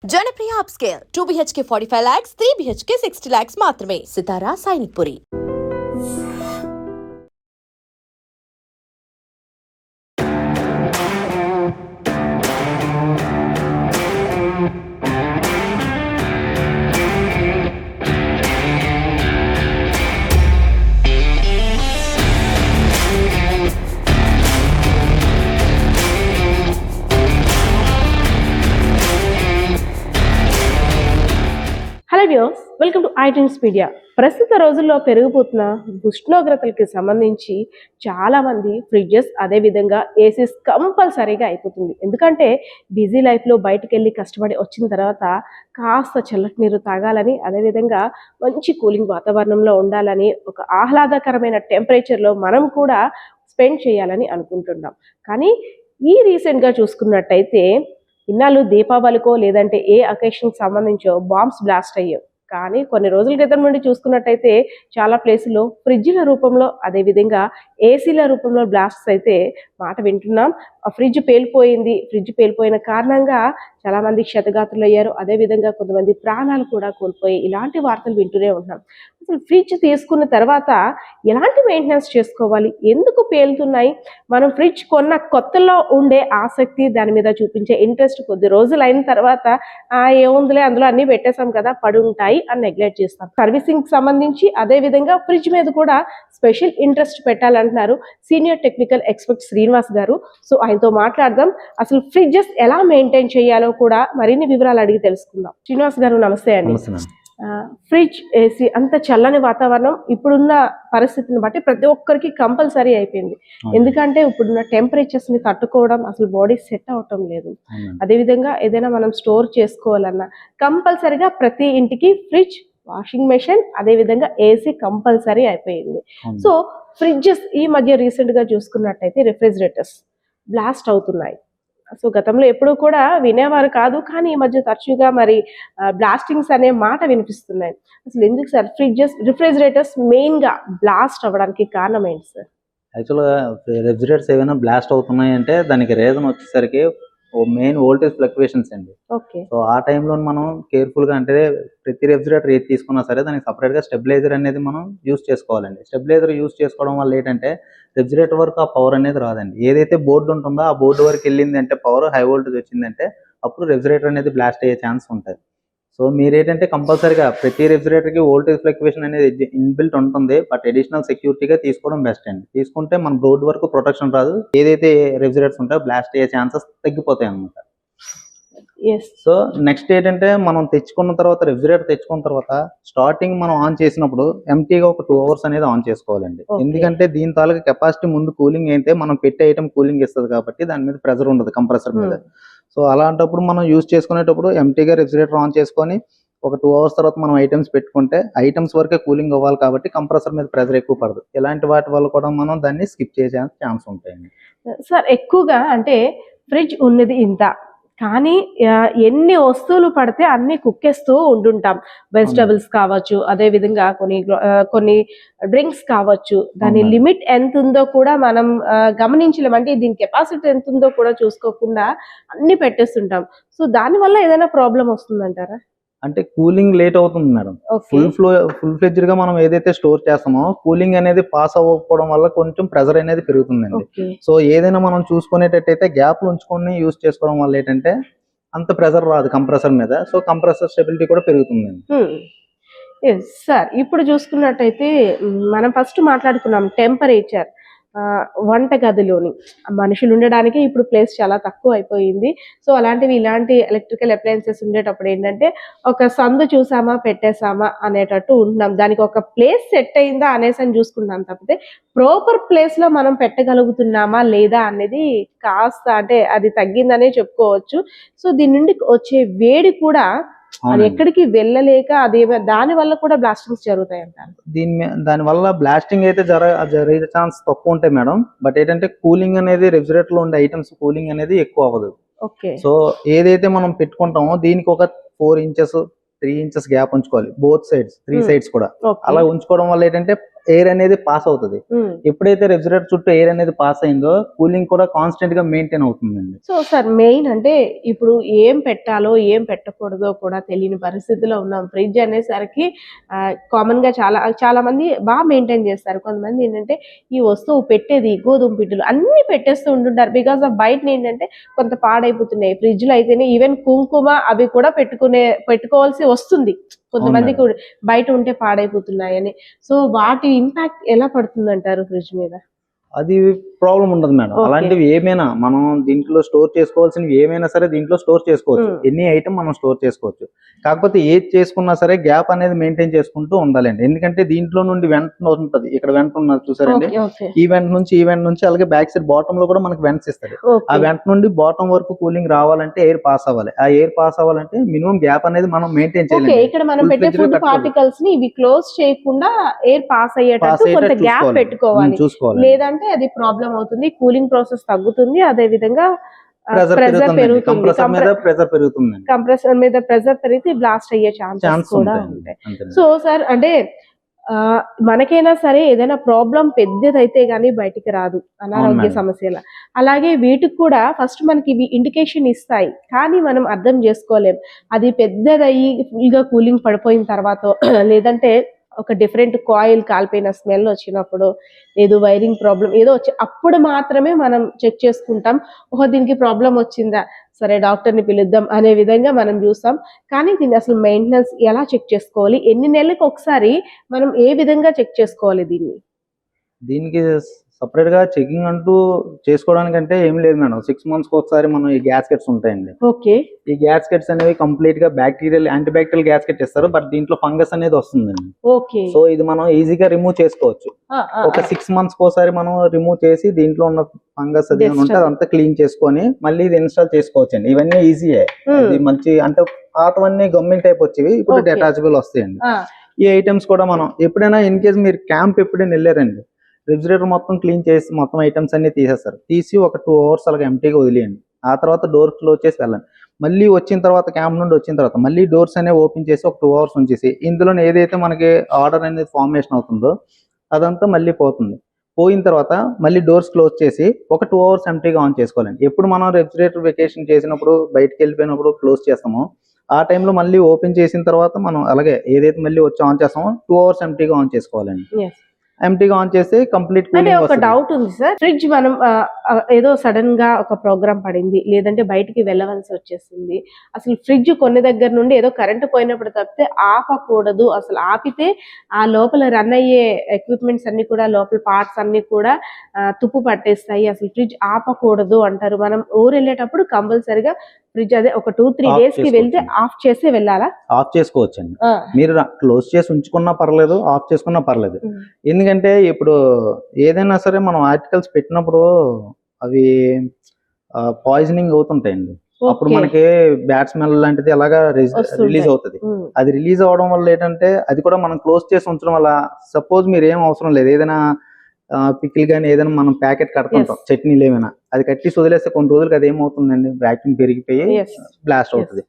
Janapriya upscale 2 BHK 45 lakhs, 3 BHK 60 lakhs మాత్రమే. Sitara Sainikpuri. Hello viewers, welcome to iDreams media. ప్రస్తుత రోజుల్లో పెరిగిపోతున్న ఉష్ణోగ్రతలకి సంబంధించి చాలామంది ఫ్రిడ్జెస్ అదేవిధంగా ఏసీస్ కంపల్సరీగా అయిపోతుంది. ఎందుకంటే బిజీ లైఫ్లో బయటకు వెళ్ళి కష్టపడి వచ్చిన తర్వాత కాస్త చల్లటి నీరు తాగాలని, అదేవిధంగా మంచి కూలింగ్ వాతావరణంలో ఉండాలని, ఒక ఆహ్లాదకరమైన టెంపరేచర్లో మనం కూడా స్పెండ్ చేయాలని అనుకుంటున్నాం. కానీ ఈ రీసెంట్గా చూసుకున్నట్టయితే ఇన్నాళ్ళు దీపావళికో లేదంటే ఏ అకేషన్కి సంబంధించో బాంబ్స్ బ్లాస్ట్ అయ్యావు. కానీ కొన్ని రోజుల క్రితం నుండి చూసుకున్నట్టయితే చాలా ప్లేసుల్లో ఫ్రిడ్జ్ల రూపంలో అదేవిధంగా ఏసీల రూపంలో బ్లాస్ట్స్ అయితే మాట వింటున్నాం. ఆ ఫ్రిడ్జ్ పేలిపోయిన కారణంగా చాలామంది క్షతగాత్రులు అయ్యారు. అదేవిధంగా కొంతమంది ప్రాణాలు కూడా కోల్పోయి ఇలాంటి వార్తలు వింటూనే ఉంటున్నాం. అసలు ఫ్రిడ్జ్ తీసుకున్న తర్వాత ఎలాంటి మెయింటెనెన్స్ చేసుకోవాలి, ఎందుకు పేలుతున్నాయి, మనం ఫ్రిడ్జ్ కొన్న కొత్తలో ఉండే ఆసక్తి, దాని మీద చూపించే ఇంట్రెస్ట్ కొద్ది రోజులు అయిన తర్వాత ఏముందిలే అందులో అన్ని పెట్టేసాం కదా పడి ఉంటాయి అని నెగ్లెక్ట్ చేస్తాం. సర్వీసింగ్ సంబంధించి అదేవిధంగా ఫ్రిడ్జ్ మీద కూడా స్పెషల్ ఇంట్రెస్ట్ పెట్టాలంటున్నారు senior technical expert Srinivas garu. So ఆయనతో మాట్లాడదాం. అసలు ఫ్రిడ్జెస్ ఎలా మెయింటైన్ చేయాలో కూడా మరిన్ని వివరాలు అడిగి తెలుసుకుందాం. శ్రీనివాస్ గారు నమస్తే అండి. ఫ్రిడ్జ్, ఏసీ అంత చల్లని వాతావరణం ఇప్పుడున్న పరిస్థితిని బట్టి ప్రతి ఒక్కరికి కంపల్సరీ అయిపోయింది. ఎందుకంటే ఇప్పుడున్న టెంపరేచర్స్ ని తట్టుకోవడం అసలు బాడీ సెట్ అవటం లేదు. అదేవిధంగా ఏదైనా మనం స్టోర్ చేసుకోవాలన్నా కంపల్సరీగా ప్రతి ఇంటికి ఫ్రిడ్జ్, వాషింగ్ మెషిన్, అదేవిధంగా ఏసీ కంపల్సరీ అయిపోయింది. సో ఫ్రిడ్జెస్ ఈ మధ్య రీసెంట్ గా చూసుకున్నట్టయితే రిఫ్రిజిరేటర్స్ బ్లాస్ట్ అవుతున్నాయి. సో గతంలో ఎప్పుడు కూడా వినేవారు కాదు, కానీ ఈ మధ్య తరచుగా మరి బ్లాస్టింగ్స్ అనే మాట వినిపిస్తున్నాయి. అసలు ఎందుకు సార్ రిఫ్రిజిరేటర్స్ మెయిన్ గా బ్లాస్ట్ అవ్వడానికి కారణం ఏంటి సార్? యాక్చువల్గా రెఫ్రిజిరేటర్స్ ఏమైనా బ్లాస్ట్ అవుతున్నాయి అంటే దానికి రీజన్ వచ్చేసరికి మెయిన్ వోల్టేజ్ ఫ్లక్చువేషన్స్ అండి. సో ఆ టైంలో మనం కేర్ఫుల్ గా, అంటే ప్రతి రెఫ్రిజిరేటర్ ఏది తీసుకున్నా సరే దానికి సపరేట్ గా స్టెబిలైజర్ అనేది మనం యూజ్ చేసుకోవాలండి. స్టెబిలైజర్ యూజ్ చేసుకోవడం వల్ల ఏంటంటే రెఫ్రిజిరేటర్ వరకు ఆ పవర్ అనేది రాదండి. ఏదైతే బోర్డు ఉంటుందో ఆ బోర్డు వరకు వెళ్ళింది అంటే పవర్ హై వోల్టేజ్ వచ్చిందంటే అప్పుడు రెఫ్రిజిరేటర్ అనేది బ్లాస్ట్ అయ్యే ఛాన్స్ ఉంటుంది. సో మీరు ఏంటంటే కంపల్సరీగా ప్రతి రెఫ్రిజిరేటర్కి వోల్టేజ్ ఫ్లక్చువేషన్ అనేది ఇన్బిల్ట్ ఉంటుంది. బట్ అడిషనల్ సెక్యూరిటీగా తీసుకోవడం బెస్ట్ అండి. తీసుకుంటే మన బోర్డు వరకు ప్రొటెక్షన్ రాదు, ఏదైతే రెఫ్రిజిరేటర్స్ ఉంటాయో బ్లాస్ట్ అయ్యే ఛాన్సెస్ తగ్గిపోతాయి అన్నమాట. సో నెక్స్ట్ ఏంటంటే మనం రెఫ్రిజిరేటర్ తెచ్చుకున్న తర్వాత స్టార్టింగ్ మనం ఆన్ చేసినప్పుడు ఎంటీగా ఒక 2 hours అనేది ఆన్ చేసుకోవాలండి. ఎందుకంటే దీని తాలూకా కెపాసిటీ ముందు కూలింగ్ అయితే మనం పెట్టే ఐటమ్ కూలింగ్ ఇస్తుంది కాబట్టి దాని మీద ప్రెజర్ ఉండదు కంప్రెసర్ మీద. సో అలాంటప్పుడు మనం యూజ్ చేసుకునేటప్పుడు ఎంటీగా రెఫ్రిజిరేటర్ ఆన్ చేసుకొని ఒక 2 hours తర్వాత మనం ఐటమ్స్ పెట్టుకుంటే ఐటమ్స్ వరకే కూలింగ్ అవ్వాలి కాబట్టి కంప్రెసర్ మీద ప్రెజర్ ఎక్కువ పడదు. ఇలాంటి వాటి వల్ల కూడా మనం దాన్ని స్కిప్ చేసే ఛాన్స్ ఉంటాయండి. సార్ ఎక్కువగా అంటే ఫ్రిడ్జ్ ఉన్నది ఇంత, కానీ ఎన్ని వస్తువులు పడితే అన్ని కుక్కేస్తూ ఉంటుంటాం. వెజిటబుల్స్ కావచ్చు, అదే విధంగా కొన్ని డ్రింక్స్ కావచ్చు, దాని లిమిట్ ఎంత ఉందో కూడా మనం గమనించలేం. అంటే దీని కెపాసిటీ ఎంత ఉందో కూడా చూసుకోకుండా అన్ని పెట్టేస్తుంటాం. సో దాని వల్ల ఏదైనా ప్రాబ్లం వస్తుందంటారా? అంటే కూలింగ్ లేట్ అవుతుంది మేడం. ఫుల్ ఫ్లెడ్జ్డ్ గా మనం ఏదైతే స్టోర్ చేస్తామో కూలింగ్ అనేది పాస్ అవ్వకపోవడం వల్ల కొంచెం ప్రెజర్ అనేది పెరుగుతుందండి. సో ఏదైనా మనం చూసుకునేటట్టయితే గ్యాప్ ఉంచుకొని యూజ్ చేసుకోవడం వల్ల ఏంటంటే అంత ప్రెజర్ రాదు కంప్రెసర్ మీద. సో కంప్రెసర్ స్టెబిలిటీ కూడా పెరుగుతుందండి. సార్ ఇప్పుడు చూసుకున్నట్టయితే మనం ఫస్ట్ మాట్లాడుకున్నాం టెంపరేచర్. వంటగదిలోని మనుషులు ఉండడానికి ఇప్పుడు ప్లేస్ చాలా తక్కువ అయిపోయింది. సో ఇలాంటి ఎలక్ట్రికల్ అప్లయన్సెస్ ఉండేటప్పుడు ఏంటంటే ఒక సందు చూసామా పెట్టేసామా అనేటట్టు ఉంటున్నాం. దానికి ఒక ప్లేస్ సెట్ అయిందా అనేసి అని చూసుకుంటాం తప్పితే ప్రాపర్ ప్లేస్ లో మనం పెట్టగలుగుతున్నామా లేదా అనేది కాస్త అంటే అది తగ్గిందనే చెప్పుకోవచ్చు. సో దీని నుండి వచ్చే వేడి కూడా అది ఎక్కడికి వెళ్ళలేక దాని వల్ల కూడా బ్లాస్టింగ్స్ జరుగుతాయి అంటారు. దాని వల్ల బ్లాస్టింగ్ అయితే జరిగే ఛాన్స్ తక్కువ ఉంటాయి మేడం. బట్ ఏంటంటే కూలింగ్ అనేది రెఫ్రిజిరేటర్ లో ఉండే ఐటమ్స్ కూలింగ్ అనేది ఎక్కువ అవ్వదు. సో ఏదైతే మనం పెట్టుకుంటామో దీనికి ఒక 4 inches 3 inches గ్యాప్ ఉంచుకోవాలి, బోత్ సైడ్స్ 3 sides కూడా. అలా ఉంచుకోవడం వల్ల ఏంటంటే ఎయిర్ అనేది పాస్ అవుతుంది. ఎప్పుడైతే రెఫ్రిజిరేటర్ చుట్టూ ఎయిర్ అనేది పాస్ అయిందో కూలింగ్ కూడా కాన్స్టెంట్ గా మెయింటైన్ అవుతుందండి. సో సార్ మెయిన్ అంటే ఇప్పుడు ఏం పెట్టాలో ఏం పెట్టకూడదో కూడా తెలియని పరిస్థితిలో ఉన్నాం. ఫ్రిడ్జ్ అనేసరికి కామన్ గా చాలా మంది బాగా మెయింటైన్ చేస్తారు. కొంతమంది ఏంటంటే ఈ వస్తువు పెట్టేది గోధుమ పిండిలు అన్ని పెట్టేస్తూ ఉంటుంటారు. బికాస్ ఆఫ్ బయట ఏంటంటే కొంత పాడైపోతున్నాయి. ఫ్రిడ్జ్ లో అయితేనే ఈవెన్ కుంకుమ అవి కూడా పెట్టుకోవాల్సి వస్తుంది. కొంతమందికి బయట ఉంటే పాడైపోతున్నాయని. సో వాటి ఇంపాక్ట్ ఎలా పడుతుంది అంటారు ఫ్రిడ్జ్ మీద? అది ప్రాబ్లం ఉండదు మేడం. అలాంటివి ఏమైనా మనం దీంట్లో స్టోర్ చేసుకోవాల్సినవి ఏమైనా సరే దీంట్లో స్టోర్ చేసుకోవచ్చు. ఎన్ని ఐటమ్ మనం స్టోర్ చేసుకోవచ్చు. కాకపోతే ఏది చేసుకున్నా సరే గ్యాప్ అనేది మెయింటైన్ చేసుకుంటూ ఉండాలండి. ఎందుకంటే దీంట్లో నుండి వెంట ఉంటది. ఇక్కడ వెంట ఉన్నది చూసారండి. ఈ వెంట నుంచి అలాగే బ్యాక్ సైడ్ బాటమ్ లో కూడా మనకి వెంట్స్ ఇస్తాడు. ఆ వెంట నుండి బాటమ్ వరకు కూలింగ్ రావాలంటే ఎయిర్ పాస్ అవ్వాలి. ఆ ఎయిర్ పాస్ అవ్వాలంటే మినిమం గ్యాప్ అనేది మనం మెయింటైన్ చేయాలి. ఇక్కడ మనం పెట్టే ఫుడ్ పార్టికల్స్ ని ఇవి క్లోజ్ చేయకుండా ఎయిర్ పాస్ అయ్యేటట్టు కొంత గ్యాప్ పెట్టుకోవాలి. లేదంటే అది ప్రాబ్లం అవుతుంది. కూలింగ్ ప్రాసెస్ తగ్గుతుంది. అదే విధంగా ప్రెజర్ పెరుగుతుంది. కంప్రెసర్ మీద ప్రెజర్ పెరిగితే బ్లాస్ట్ అయ్యే ఛాన్సెస్ కూడా ఉంటాయి. సో సార్ అంటే మనకైనా సరే ఏదైనా ప్రాబ్లం పెద్దదైతే గానీ బయటికి రాదు అనారోగ్య సమస్యల. అలాగే వీటికి కూడా ఫస్ట్ మనకి ఇవి ఇండికేషన్ ఇస్తాయి, కానీ మనం అర్థం చేసుకోలేం. అది పెద్దదయ్యి ఫుల్ గా కూలింగ్ పడిపోయిన తర్వాత లేదంటే ఒక డిఫరెంట్ కాయిల్ కాలిపోయిన స్మెల్ వచ్చినప్పుడు, ఏదో వైరింగ్ ప్రాబ్లం ఏదో వచ్చి అప్పుడు మాత్రమే మనం చెక్ చేసుకుంటాం. ఓహో దీనికి ప్రాబ్లం వచ్చిందా, సరే డాక్టర్ని పిలుద్దాం అనే విధంగా మనం చూస్తాం. కానీ దీన్ని అసలు మెయింటెనెన్స్ ఎలా చెక్ చేసుకోవాలి, ఎన్ని నెలలకు ఒకసారి మనం ఏ విధంగా చెక్ చేసుకోవాలి దీనికి సపరేట్ గా చెకింగ్ అంటూ చేసుకోవడానికంటే ఏం లేదు మేడం. 6 months ఒకసారి మనం ఈ గ్యాస్కెట్స్ ఉంటాయండి. ఓకే. ఈ గ్యాస్కెట్స్ అనేవి కంప్లీట్ గా బ్యాక్టీరియల్ యాంటీబ్యాక్టీరియల్ గ్యాస్కెట్ ఇస్తారు. బట్ దీంట్లో ఫంగస్ అనేది వస్తుందండి. ఓకే. సో ఇది మనం ఈజీగా రిమూవ్ చేసుకోవచ్చు. ఒక 6 months ఒకసారి మనం రిమూవ్ చేసి దీంట్లో ఉన్న ఫంగస్ అది ఉంటే అదంతా క్లీన్ చేసుకొని మళ్ళీ ఇది ఇన్స్టాల్ చేసుకోవచ్చు అండి. ఇవన్నీ ఈజీయే. ఇది మంచి అంటే పాతవన్నీ గమ్మింగ్ టైప్ వచ్చేవి ఇప్పుడు డిటాచబుల్ వస్తాయండి. ఈ ఐటమ్స్ కూడా మనం ఎప్పుడైనా ఇన్ కేస్ మీరు క్యాంప్ ఎప్పుడైనా వెళ్ళారండి, రెఫ్రిజిరేటర్ మొత్తం క్లీన్ చేసి మొత్తం ఐటమ్స్ అన్ని తీసేస్తారు. తీసి ఒక 2 hours అలాగే ఎంటీగా వదిలేయండి. ఆ తర్వాత డోర్ క్లోజ్ చేసి వెళ్ళండి. మళ్ళీ వచ్చిన తర్వాత క్యాంప్ నుండి వచ్చిన తర్వాత మళ్ళీ డోర్స్ అనేవి ఓపెన్ చేసి ఒక 2 hours ఉంచేసి ఇందులో ఏదైతే మనకి ఆర్డర్ అనేది ఫార్మేషన్ అవుతుందో అదంతా మళ్ళీ పోతుంది. పోయిన తర్వాత మళ్ళీ డోర్స్ క్లోజ్ చేసి ఒక 2 hours ఎంటీగా ఆన్ చేసుకోవాలండి. ఎప్పుడు మనం రెఫ్రిజిరేటర్ వెకేషన్ చేసినప్పుడు బయటకు వెళ్ళిపోయినప్పుడు క్లోజ్ చేస్తామో ఆ టైంలో మళ్ళీ ఓపెన్ చేసిన తర్వాత మనం అలాగే ఏదైతే మళ్ళీ వచ్చి ఆన్ చేస్తామో 2 hours ఎంటీగా ఆన్ చేసుకోవాలండి. ఎంటీగా ఆన్ చేస్తే కంప్లీట్. అంటే ఒక డౌట్ ఉంది సార్, ఫ్రిడ్జ్ మనం ఏదో సడన్ గా ఒక ప్రోగ్రామ్ పడింది, లేదంటే బయటికి వెళ్ళవలసి వచ్చేసింది, అసలు ఫ్రిడ్జ్ కొన్ని దగ్గర నుండి ఏదో కరెంట్ పోయినప్పుడు తప్పితే ఆపకూడదు. అసలు ఆపితే ఆ లోపల రన్ అయ్యే ఎక్విప్మెంట్స్ అన్ని కూడా, లోపల పార్ట్స్ అన్ని కూడా తుప్పు పట్టేస్తాయి. అసలు ఫ్రిడ్జ్ ఆపకూడదు అంటారు. మనం ఊరు వెళ్ళేటప్పుడు కంపల్సరిగా ఫ్రిడ్జ్ అదే ఒక 2-3 days కి వెళ్తే ఆఫ్ చేసి వెళ్ళాలా? ఆఫ్ చేసుకోవచ్చండి. మీరు క్లోజ్ చేసి ఉంచుకున్నా పర్లేదు, ఆఫ్ చేసుకున్నా పర్లేదు. ఎందుకంటే ఇప్పుడు ఏదైనా సరే మనం ఆర్టికల్స్ పెట్టినప్పుడు అవి పాయిజనింగ్ అవుతుంటాయండి. అప్పుడు మనకి బ్యాడ్ స్మెల్ లాంటిది అలాగా రిలీజ్ అవుతుంది. అది రిలీజ్ అవడం వల్ల ఏంటంటే అది కూడా మనం క్లోజ్ చేసి ఉంచడం వల్ల, సపోజ్ మీరు ఏం అవసరం లేదు, ఏదైనా పికిల్ కానీ ఏదైనా మనం ప్యాకెట్ కడుతుంటాం, చట్నీలు ఏమైనా, అది కట్టి వదిలేస్తే కొన్ని రోజులకి అది ఏమవుతుందండి, వ్యాక్యూమ్ పెరిగిపోయి బ్లాస్ట్ అవుతుంది.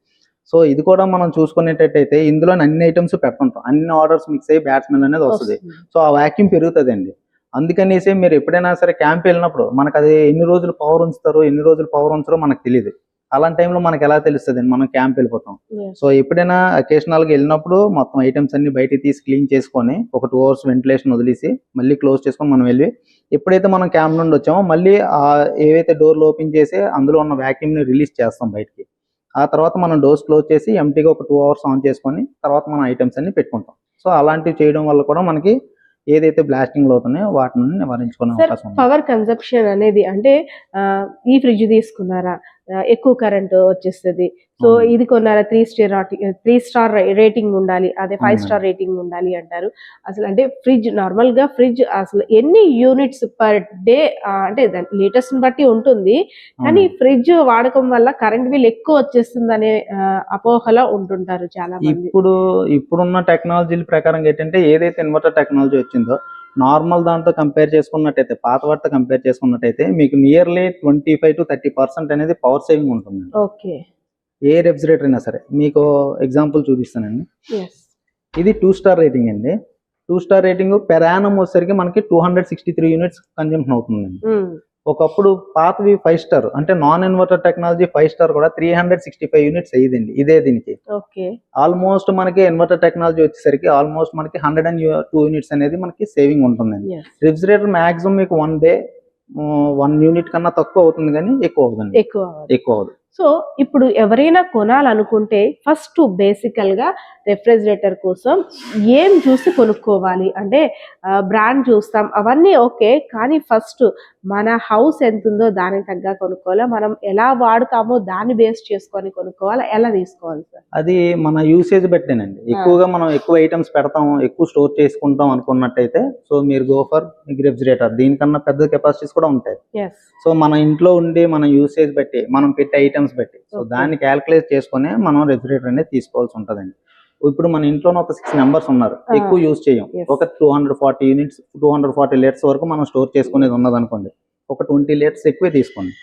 సో ఇది కూడా మనం చూసుకునేటట్టయితే ఇందులో అన్ని ఐటమ్స్ పెడుతుంటాం, అన్ని ఆర్డర్స్ మిక్స్ అయ్యి బ్యాడ్ స్మెల్ అనేది వస్తుంది. సో ఆ వ్యాక్యూమ్ పెరుగుతుంది అండి. అందుకనేసి మీరు ఎప్పుడైనా సరే క్యాంప్ వెళ్ళినప్పుడు మనకు అది ఎన్ని రోజులు పవర్ ఉంచుతారో ఎన్ని రోజులు పవర్ ఉంచారో మనకు తెలియదు. అలాంటి టైంలో మనకి ఎలా తెలుస్తుంది, మనం క్యాంప్ వెళ్ళిపోతాం. సో ఎప్పుడైనా అకేషనల్ గా వెళ్ళినప్పుడు మొత్తం ఐటమ్స్ అన్ని బయటికి తీసి క్లీన్ చేసుకొని ఒక 2 hours వెంటిలేషన్ వదిలేసి మళ్ళీ క్లోజ్ చేసుకొని మనం వెళ్ళి, ఎప్పుడైతే మనం క్యాంప్ నుండి వచ్చామో మళ్ళీ ఏవైతే డోర్లు ఓపెన్ చేసి అందులో ఉన్న వ్యాక్యూమ్ ని రిలీజ్ చేస్తాం బయటికి. ఆ తర్వాత మనం డోర్స్ క్లోజ్ చేసి ఎంటీగా ఒక 2 hours ఆన్ చేసుకొని తర్వాత మనం ఐటమ్స్ అన్ని పెట్టుకుంటాం. సో అలాంటివి చేయడం వల్ల కూడా మనకి ఏదైతే బ్లాస్టింగ్ అవుతున్నాయో వాటిని నివారించుకునే అవకాశం ఉంది. పవర్ కన్సంప్షన్ అనేది అంటే ఈ ఫ్రిడ్జ్ తీసుకున్నారా ఎక్కువ కరెంట్ వచ్చేస్తుంది, సో ఇది కొన్నారా 3 star రేటింగ్ ఉండాలి, అదే 5 star రేటింగ్ ఉండాలి అంటారు. అసలు అంటే ఫ్రిడ్జ్ నార్మల్ గా ఫ్రిడ్జ్ అసలు ఎన్ని యూనిట్స్ పర్ డే అంటే లీటర్స్ ని బట్టి ఉంటుంది, కానీ ఫ్రిడ్జ్ వాడకం వల్ల కరెంట్ బిల్ ఎక్కువ వచ్చేస్తుంది అనే అపోహలో ఉంటుంటారు చాలా మంది. ఇప్పుడున్న టెక్నాలజీ ప్రకారం ఏంటంటే ఏదైతే ఇన్వర్టర్ టెక్నాలజీ వచ్చిందో నార్మల్ దాంతో కంపేర్ చేసుకున్నట్టయితే, పాత వాటితో కంపేర్ చేసుకున్నట్టయితే మీకు నియర్లీ 25 to 30% అనేది పవర్ సేవింగ్ ఉంటుంది. ఓకే. ఏ రెఫ్రిజిరేటర్ అయినా సరే మీకు ఎగ్జాంపుల్ చూపిస్తానండి. ఇది 2 star రేటింగ్ అండి. 2 స్టార్ రేటింగ్ పెర్ యానం వచ్చేసరికి మనకి 263 యూనిట్స్ కన్జంప్షన్ అవుతుందండి. ఒకప్పుడు పాతవి 5 స్టార్ అంటే నాన్ ఇన్వర్టర్ టెక్నాలజీ 5 స్టార్ కూడా 365 యూనిట్స్ అయ్యిందండి ఇదే దీనికి. ఆల్మోస్ట్ మనకి ఇన్వర్టర్ టెక్నాలజీ వచ్చేసరికి ఆల్మోస్ట్ మనకి 102 యూనిట్స్ అనేది మనకి సేవింగ్ ఉంటుందండి. రిఫ్రిజిరేటర్ మాక్సిమం మీకు 1 డే 1 యూనిట్ కన్నా తక్కువ అవుతుంది కానీ ఎక్కువ అవుతుంది, ఎక్కువ అవుతుంది. సో ఇప్పుడు ఎవరైనా కొనాలనుకుంటే ఫస్ట్ బేసికల్ గా రెఫ్రిజిరేటర్ కోసం ఏం చూసి కొనుక్కోవాలి అంటే బ్రాండ్ చూస్తాం అవన్నీ ఓకే, కానీ ఫస్ట్ మన హౌస్ ఎంత ఉందో దానికి తగ్గ కొనుక్కోవాలా, మనం ఎలా వాడుతామో దాన్ని బేస్ చేసుకొని కొనుక్కోవాలా, ఎలా తీసుకోవాలి సార్? అది మన యూసేజ్ బట్టేనండి. ఎక్కువగా మనం ఎక్కువ ఐటమ్స్ పెడతాం, ఎక్కువ స్టోర్ చేసుకుంటాం అనుకున్నట్టయితే సో మీరు గో ఫర్ రెఫ్రిజిరేటర్. దీనికన్నా పెద్ద కెపాసిటీస్ కూడా ఉంటాయి. సో మన ఇంట్లో ఉండి మన యూసేజ్ బట్టి మనం పెట్టే ఐటమ్స్ బట్టి సో దాన్ని క్యాల్కులేట్ చేసుకుని మనం రెఫ్రిజిరేటర్ అనేది తీసుకోవాల్సి ఉంటుందండి. ఇప్పుడు మన ఇంట్లో ఒక 6 మెంబర్స్ ఉన్నారు, ఎక్కువ యూజ్ చేయం, ఒక 240 యూనిట్స్ 240 లీటర్స్ వరకు మనం స్టోర్ చేసుకునేది ఉన్నది అనుకోండి, ఒక 20 లీటర్స్ ఎక్కువే తీసుకోండి.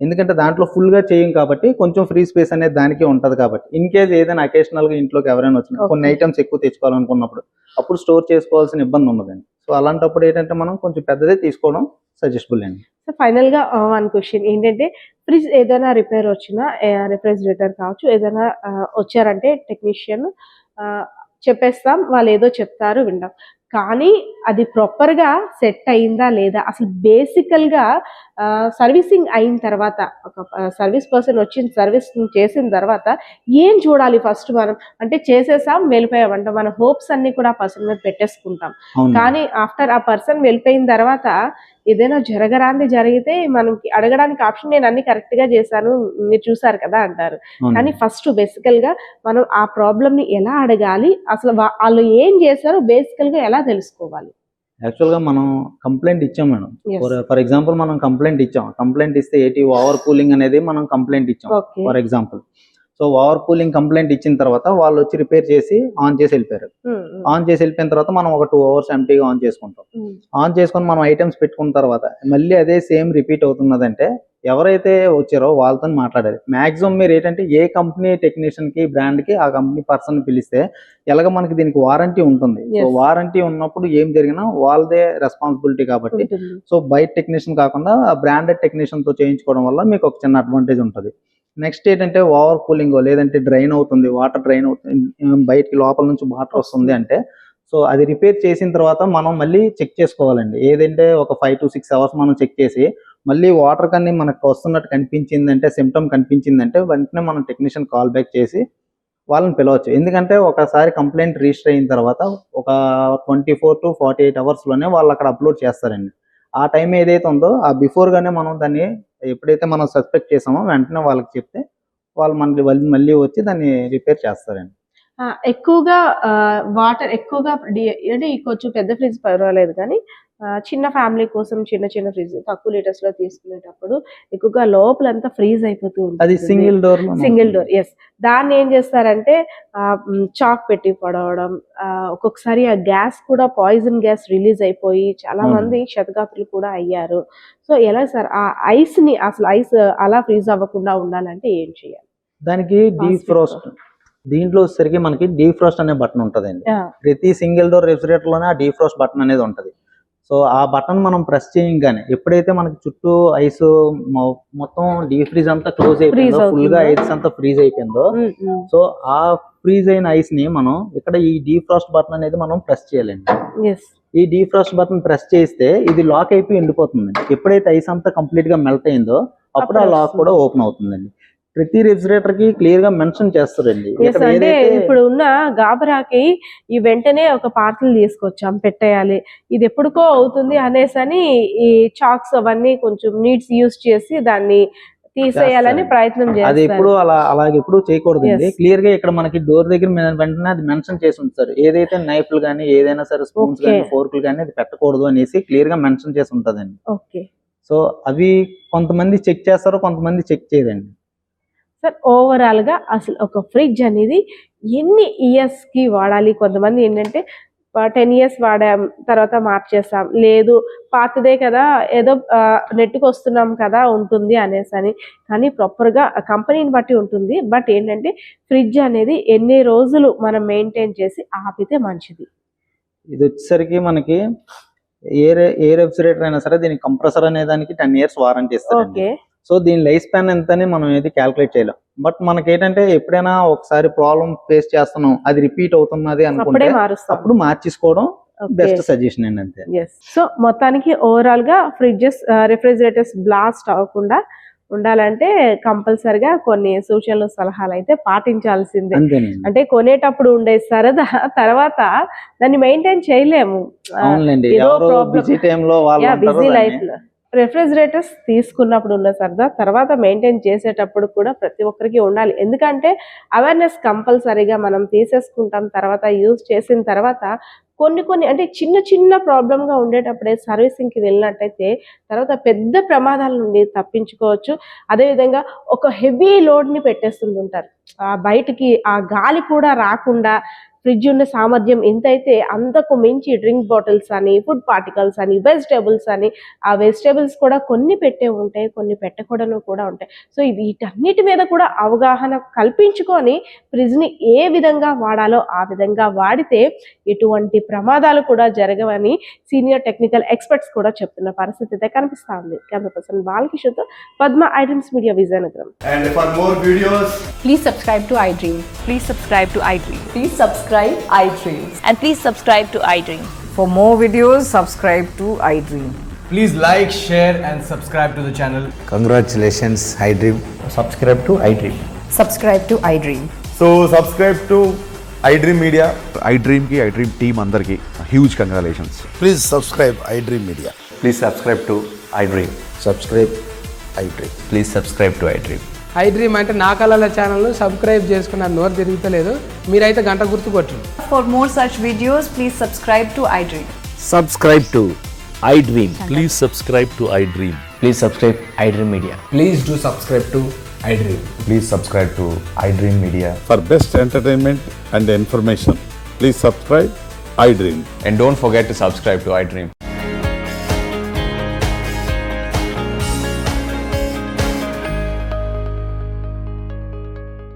ఎందుకంటే దాంట్లో ఫుల్ గా చేయం కాబట్టి కొంచెం ఫ్రీ స్పేస్ అనేది దానికి ఉంటది కాబట్టి ఇన్ కేస్ ఏదైనా అకేషనల్ గా ఇంట్లోకి ఎవరైనా వచ్చినా కొన్ని ఐటమ్స్ ఎక్కువ తెచ్చుకోవాలనుకున్నప్పుడు అప్పుడు స్టోర్ చేసుకోవాల్సిన ఇబ్బంది ఉండదండి. సో అలాంటప్పుడు ఏంటంటే మనం కొంచెం పెద్దదే తీసుకోవడం సజెస్టబుల్ అండి. సో ఫైనల్ గా వన్ క్వశ్చన్ ఏంటంటే, ఫ్రిడ్జ్ ఏదైనా రిపేర్ వచ్చినా రెఫ్రిజిరేటర్ కావచ్చు ఏదైనా వచ్చారంటే టెక్నీషియన్ చెప్పేస్తాం, వాళ్ళు ఏదో చెప్తారు వింటాం, కానీ అది ప్రాపర్ గా సెట్ అయిందా లేదా, అసలు బేసికల్ గా సర్వీసింగ్ అయిన తర్వాత ఒక సర్వీస్ పర్సన్ వచ్చి సర్వీస్ చేసిన తర్వాత ఏం చూడాలి ఫస్ట్? మనం అంటే చేసేసాం వెళ్ళిపోయామంట, మన హోప్స్ అన్ని కూడా ఆ పర్సన్ మీద పెట్టేసుకుంటాం, కానీ ఆఫ్టర్ ఆ పర్సన్ వెళ్ళిపోయిన తర్వాత ఏదైనా జరగరాంది జరిగితే మనకి అడగడానికి ఆప్షన్ నేను అన్ని కరెక్ట్ గా చేశాను మీరు చూసారు కదా అంటారు. కానీ ఫస్ట్ బేసికల్ గా మనం ఆ ప్రాబ్లమ్ ని ఎలా అడగాలి, అసలు వాళ్ళు ఏం చేశారో బేసికల్ గా ఎలా తెలుసుకోవాలి? యాక్చువల్ గా మనం కంప్లైంట్ ఇచ్చాం మేడం. ఫర్ ఎగ్జాంపుల్ మనం కంప్లైంట్ ఇచ్చాం, కంప్లైంట్ ఇస్తే ఏంటి ఓవర్ కూలింగ్ అనేది మనం కంప్లైంట్ ఇచ్చాం for example. So over cooling complaint ఇచ్చిన తర్వాత వాళ్ళు వచ్చి రిపేర్ చేసి ఆన్ చేసి వెళ్ళిపోయారు. ఆన్ చేసి వెళ్ళిపోయిన తర్వాత మనం ఒక 2 అవర్స్ ఎంటీగా ఆన్ చేసుకుంటాం. ఆన్ చేసుకొని మనం ఐటమ్స్ పెట్టుకున్న తర్వాత మళ్ళీ అదే సేమ్ రిపీట్ అవుతున్నదంటే ఎవరైతే వచ్చారో వాళ్ళతో మాట్లాడాలి. మాక్సిమం మీరు ఏంటంటే ఏ కంపెనీ టెక్నీషియన్ కి బ్రాండ్ కి ఆ కంపెనీ పర్సన్ పిలిస్తే ఎలాగ మనకి దీనికి వారంటీ ఉంటుంది. సో వారంటీ ఉన్నప్పుడు ఏం జరిగినా వాళ్ళదే రెస్పాన్సిబిలిటీ కాబట్టి సో బయట టెక్నీషియన్ కాకుండా బ్రాండెడ్ టెక్నీషియన్ తో చేయించుకోవడం వల్ల మీకు ఒక చిన్న అడ్వాంటేజ్ ఉంటుంది. నెక్స్ట్ ఏంటంటే ఓవర్ కూలింగ్ లేదంటే డ్రైన్ అవుతుంది, వాటర్ డ్రైన్ అవుతుంది, బయటికి లోపల నుంచి వాటర్ వస్తుంది అంటే సో అది రిపేర్ చేసిన తర్వాత మనం మళ్ళీ చెక్ చేసుకోవాలండి. ఏదంటే ఒక 5 to 6 అవర్స్ మనం చెక్ చేసి మళ్ళీ వాటర్ కన్నీ మనకు వస్తున్నట్టు కనిపించిందంటే సిమ్టమ్ కనిపించిందంటే వెంటనే మనం టెక్నీషియన్ కాల్ బ్యాక్ చేసి వాళ్ళని పిలవచ్చు. ఎందుకంటే ఒకసారి కంప్లైంట్ రిజిస్టర్ అయిన తర్వాత ఒక 24 to 48 అవర్స్లోనే వాళ్ళు అక్కడ అప్లోడ్ చేస్తారండి. ఆ టైం ఏదైతే ఉందో ఆ బిఫోర్ గానే మనం దాన్ని ఎప్పుడైతే మనం సస్పెక్ట్ చేసామో వెంటనే వాళ్ళకి చెప్తే వాళ్ళు మనకి మళ్ళీ వచ్చి దాన్ని రిపేర్ చేస్తారండి. ఎక్కువగా వాటర్ ఎక్కువగా అంటే కొంచెం పెద్ద ఫ్రిడ్జ్ పర్వాలేదు, కానీ చిన్న ఫ్యామిలీ కోసం చిన్న చిన్న ఫ్రిడ్జ్ తక్కువ లీటర్స్ లో తీసుకునేటప్పుడు ఎక్కువగా లోపలంతా ఫ్రీజ్ అయిపోతూ ఉంటుంది. అది సింగిల్ డోర్. ఎస్, దాన్ని ఏం చేస్తారంటే చాక్ పెట్టి పడవడం, ఒక్కొక్కసారి ఆ గ్యాస్ కూడా పాయిజన్ గ్యాస్ రిలీజ్ అయిపోయి చాలా మంది క్షతగాత్రులు కూడా అయ్యారు. సో ఎలా సార్ ఆ ఐస్ ని అసలు ఐస్ అలా ఫ్రీజ్ అవ్వకుండా ఉండాలంటే ఏం చేయాలి? దానికి డీఫ్రోస్ట్, దీంట్లో వచ్చేసరికి మనకి డీఫ్రోస్ట్ అనే బటన్ ఉంటుందండి. ప్రతి సింగిల్ డోర్ రెఫ్రిజిరేటర్ లోనే ఆ డీఫ్రోస్ట్ బటన్ అనేది ఉంటది. సో ఆ బటన్ మనం ప్రెస్ చేయగానే ఎప్పుడైతే మనకి చుట్టూ ఐస్ మొత్తం డీఫ్రీజ్ అంతా క్లోజ్ అయిపోయిందో, ఫుల్ గా ఐస్ అంతా ఫ్రీజ్ అయిపోయిందో సో ఆ ఫ్రీజ్ అయిన ఐస్ ని మనం ఇక్కడ ఈ డీఫ్రోస్ట్ బటన్ అనేది మనం ప్రెస్ చేయాలండి. ఈ డీఫ్రోస్ట్ బటన్ ప్రెస్ చేస్తే ఇది లాక్ అయిపోయి ఎండిపోతుందండి. ఎప్పుడైతే ఐస్ అంతా కంప్లీట్ గా మెల్ట్ అయిందో అప్పుడు ఆ లాక్ కూడా ఓపెన్ అవుతుందండి. ప్రతి రెఫ్రిజిరేటర్ కి క్లియర్ గా మెన్షన్ చేస్తారండి. అంటే ఇప్పుడు ఉన్న గాబరాకి ఈ వెంటనే ఒక పార్సల్ తీసుకొచ్చాం పెట్టేయాలి, ఇది ఎప్పుడుకో అవుతుంది అనేసని ఈ చాక్స్ అవన్నీ కొంచెం నీడ్స్ యూజ్ చేసి దాన్ని తీసేయాలని ప్రయత్నం చేస్తారు. అది ఎప్పుడు అలాగే ఎప్పుడు చేయకూడదండి. క్లియర్ గా ఇక్కడ మనకి డోర్ దగ్గర వెంటనే అది మెన్షన్ చేసి ఉంటారు. ఏదైతే నైఫ్లు కానీ ఏదైనా సరే స్పూన్స్ కానీ ఫోర్క్లు కానీ అది పెట్టకూడదు అనేసి క్లియర్ గా మెన్షన్ చేసి ఉంటదండి. సో అవి కొంతమంది చెక్ చేస్తారు, కొంతమంది చెక్ చేయరండి. సార్ ఓవరాల్ గా అసలు ఒక ఫ్రిడ్జ్ అనేది ఎన్ని ఇయర్స్ కి వాడాలి? కొంతమంది ఏంటంటే 10 years వాడాం తర్వాత మార్చేస్తాం, లేదు పాతదే కదా ఏదో నెట్కి వస్తున్నాం కదా ఉంటుంది అనేసి, కానీ ప్రాపర్గా కంపెనీని బట్టి ఉంటుంది. బట్ ఏంటంటే ఫ్రిడ్జ్ అనేది ఎన్ని రోజులు మనం మెయింటైన్ చేసి ఆపితే మంచిది? ఇది వచ్చేసరికి మనకి ఏ రెఫ్రిజరేటర్ అయినా సరే దీనికి కంప్రెసర్ అనే దానికి 10 years వారంటీ ఇస్తారు. ఓకే. సో దీని లైఫ్ స్పాన్ ఎంతని మనం ఏది క్యాల్కులేట్ చేయలేం. బట్ మనకి ఏంటంటే ఎప్పుడైనా ఒకసారి ప్రాబ్లం ఫేస్ చేస్తున్నాం, అది రిపీట్ అవుతున్నది అనుకుంటే అప్పుడే మారుస్తాం. అప్పుడు మార్చేసుకోవడం బెస్ట్ సజెషన్ అండి అంతే. సో మొత్తానికి ఓవరాల్ గా ఫ్రిడ్జెస్ రెఫ్రిజిరేటర్స్ బ్లాస్ట్ అవ్వకుండా ఉండాలంటే కంపల్సరిగా కొన్ని సూచనలు సలహాలు అయితే పాటించాల్సిందే. అంతేనండి. అంటే కొనేటప్పుడు ఉండే సరదా తర్వాత దాన్ని మెయింటైన్ చేయలేము. అవునులేండి, ఏదో ఎవరో problem. బిజీ టైంలో వాళ్ళు ఉంటారు బిజీ దాన్ని. లైఫ్ లో రెఫ్రిజిరేటర్స్ తీసుకున్నప్పుడు ఉన్న సరదా తర్వాత మెయింటైన్ చేసేటప్పుడు కూడా ప్రతి ఒక్కరికి ఉండాలి. ఎందుకంటే అవేర్నెస్ కంపల్సరీగా మనం తీసేసుకుంటాం. తర్వాత యూజ్ చేసిన తర్వాత కొన్ని అంటే చిన్న చిన్న ప్రాబ్లంగా ఉండేటప్పుడే సర్వీసింగ్కి వెళ్ళినట్టయితే తర్వాత పెద్ద ప్రమాదాల నుండి తప్పించుకోవచ్చు. అదేవిధంగా ఒక హెవీ లోడ్ని పెట్టేస్తుంటుంటారు, బయటికి ఆ గాలి కూడా రాకుండా ఫ్రిడ్జ్ ఉన్న సామర్థ్యం ఎంతైతే అంతకు మించి డ్రింక్ బాటిల్స్ అని, ఫుడ్ పార్టికల్స్ అని, వెజిటేబుల్స్ అని, ఆ వెజిటేబుల్స్ కూడా కొన్ని పెట్టే ఉంటాయి, కొన్ని పెట్టకూడను కూడా ఉంటాయి. సో వీటన్నిటి మీద కూడా అవగాహన కల్పించుకొని ఫ్రిడ్జ్ని ఏ విధంగా వాడాలో ఆ విధంగా వాడితే ఎటువంటి ప్రమాదాలు కూడా జరగవని సీనియర్ టెక్నికల్ ఎక్స్పర్ట్స్ కూడా చెప్తున్న పరిస్థితి అయితే కనిపిస్తా ఉంది. కెమెరా పర్సన్ బాలకిషోర్తో Padma iDreams media Vizianagaram. And for more videos, Please subscribe to iDream. Please subscribe to iDream. Please subscribe iDreams. And please subscribe to iDream. For more videos, subscribe to iDream. please like, share, and subscribe to the channel. Congratulations, iDream. Subscribe to iDream. Subscribe to iDream. So subscribe to iDream Media. iDream ki iDream team andarki huge congratulations. Please subscribe iDream Media. Please subscribe to iDream. Subscribe iDream. Please subscribe to iDream. iDream అంటే నా కళల channel subscribe చేసుకున్న నోరు తిరుగుతలేదు, మీరైతే గంట గుర్తు కొట్టండి. For more such videos, please subscribe to iDream. Subscribe to iDream. Please subscribe to iDream. Please subscribe iDream Media. Please do subscribe to iDream. Please subscribe to iDream Media. For best entertainment and information, please subscribe iDream. And don't forget to subscribe to iDream.